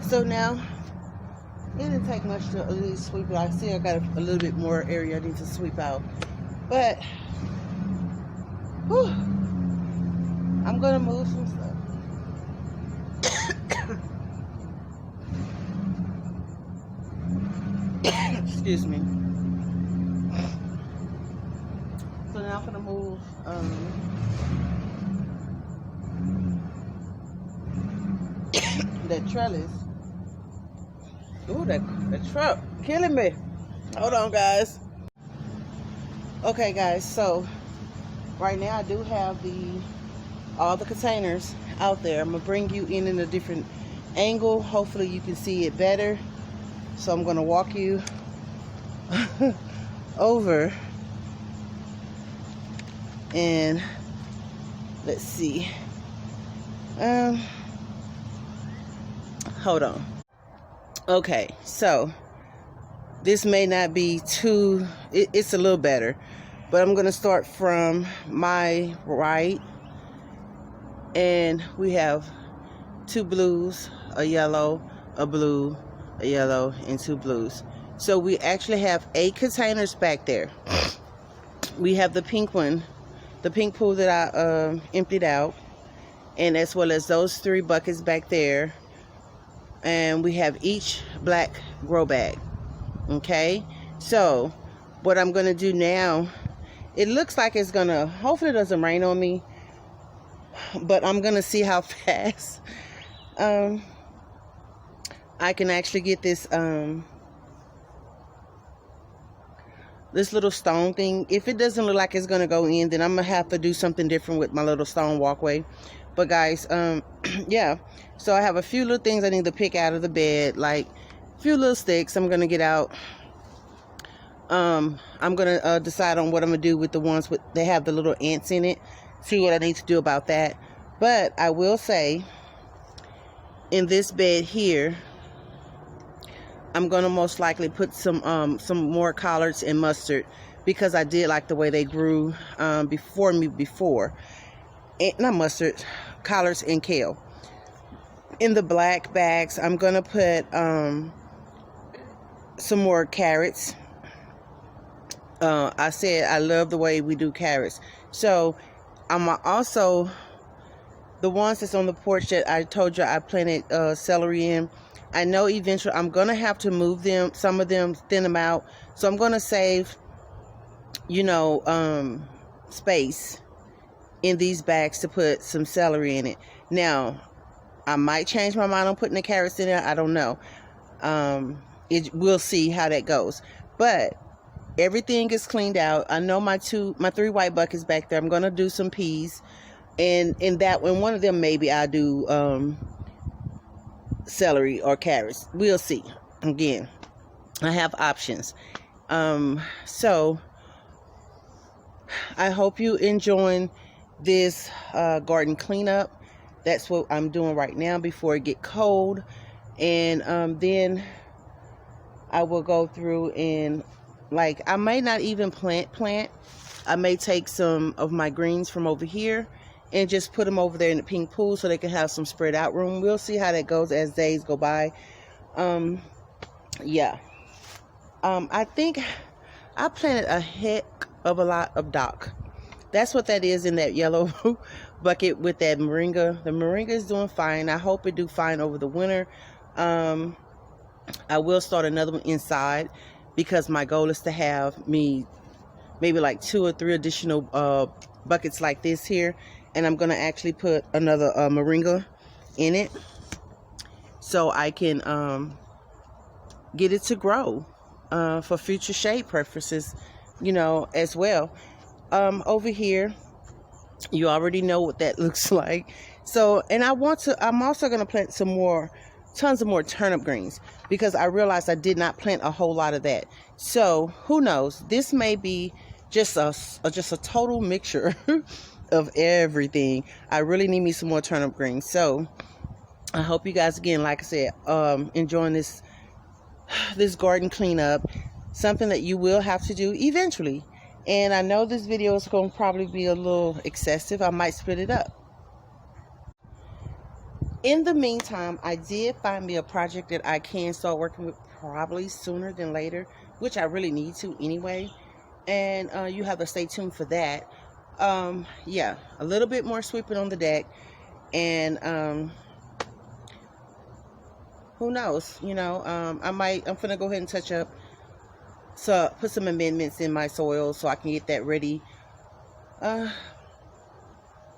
So now, it didn't take much to at least sweep it. I see I got a little bit more area I need to sweep out. But, whew, I'm going to move some stuff. Excuse me. So now I'm going to move that trellis. Ooh, that truck killing me. Hold on, guys. Okay, guys, so right now I do have all the containers out there. I'm gonna bring you in a different angle. Hopefully you can see it better. So I'm gonna walk you over, and let's see. Hold on. Okay, so this may not be too, it's a little better, but I'm going to start from my right, and we have 2 blues, a yellow, a blue, a yellow, and 2 blues. So we actually have 8 containers back there. We have the pink one, the pink pool that I emptied out, and as well as those 3 buckets back there. And we have each black grow bag. Okay, so what I'm gonna do now, it looks like it's gonna, hopefully it doesn't rain on me, but I'm gonna see how fast I can actually get this this little stone thing. If it doesn't look like it's gonna go in, then I'm gonna have to do something different with my little stone walkway. But guys, yeah, so I have a few little things I need to pick out of the bed, like a few little sticks I'm gonna get out. I'm gonna decide on what I'm gonna do with the ones with, they have the little ants in it, see what I need to do about that. But I will say, in this bed here, I'm gonna most likely put some more collards and mustard, because I did like the way they grew before. And, not mustard, collards and kale. In the black bags, I'm gonna put some more carrots. I said I love the way we do carrots, so I'm also, the ones that's on the porch that I told you I planted celery in, I know eventually I'm gonna have to move them, some of them, thin them out, so I'm gonna save, you know, space in these bags to put some celery in it. Now I might change my mind on putting the carrots in there, I don't know. We'll see how that goes. But everything is cleaned out. I know my 3 white buckets back there. I'm gonna do some peas, and in that one, one of them maybe I'll do celery or carrots. We'll see. Again, I have options. So I hope you enjoying this garden cleanup. That's what I'm doing right now before it get cold, and then I will go through and, like, I may not even plant. I may take some of my greens from over here and just put them over there in the pink pool so they can have some spread out room. We'll see how that goes as days go by. Yeah. I think I planted a heck of a lot of dock. That's what that is in that yellow bucket with that moringa. The moringa is doing fine. I hope it do fine over the winter. I will start another one inside, because my goal is to have me maybe like 2 or 3 additional buckets like this here, and I'm gonna actually put another moringa in it so I can get it to grow for future shade purposes, you know, as well. Over here, you already know what that looks like. So, and I'm also going to plant tons of more turnip greens, because I realized I did not plant a whole lot of that. So who knows, this may be just a total mixture of everything. I really need me some more turnip greens. So I hope you guys, again, like I said, enjoying this garden cleanup, something that you will have to do eventually. And I know this video is going to probably be a little excessive. I might split it up. In the meantime, I did find me a project that I can start working with probably sooner than later, which I really need to anyway. And you have to stay tuned for that. Yeah, a little bit more sweeping on the deck. And who knows? I'm gonna go ahead and touch up, so put some amendments in my soil so I can get that ready.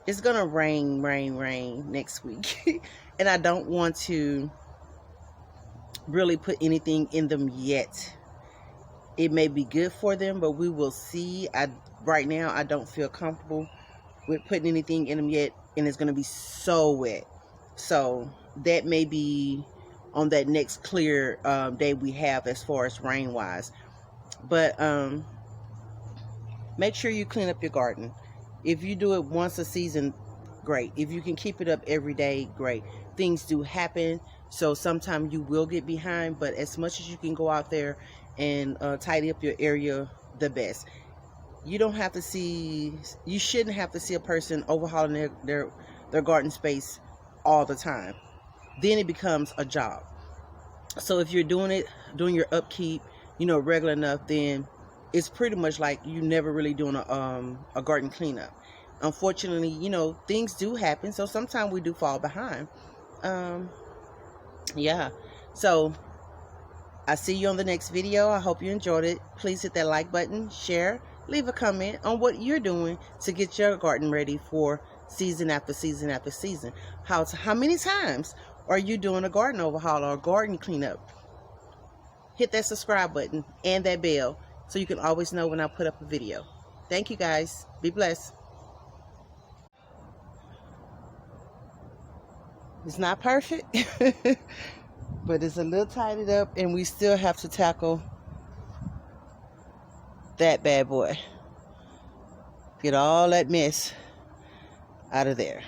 It's gonna rain next week. And I don't want to really put anything in them yet. It may be good for them, but we will see. Right now I don't feel comfortable with putting anything in them yet, and it's gonna be so wet. So that may be on that next clear day we have as far as rain wise. But make sure you clean up your garden. If you do it once a season, great. If you can keep it up every day, great. Things do happen, so sometimes you will get behind, but as much as you can go out there and tidy up your area, the best. You shouldn't have to see a person overhauling their garden space all the time. Then it becomes a job. So if you're doing your upkeep, regular enough, then it's pretty much like you never really doing a garden cleanup. Unfortunately, things do happen, so sometimes we do fall behind. Yeah. So I see you on the next video. I hope you enjoyed it. Please hit that like button, share, leave a comment on what you're doing to get your garden ready for season after season after season. How many times are you doing a garden overhaul or a garden cleanup? Hit that subscribe button and that bell so you can always know when I put up a video. Thank you guys. Be blessed. It's not perfect, but it's a little tidied up, and we still have to tackle that bad boy. Get all that mess out of there.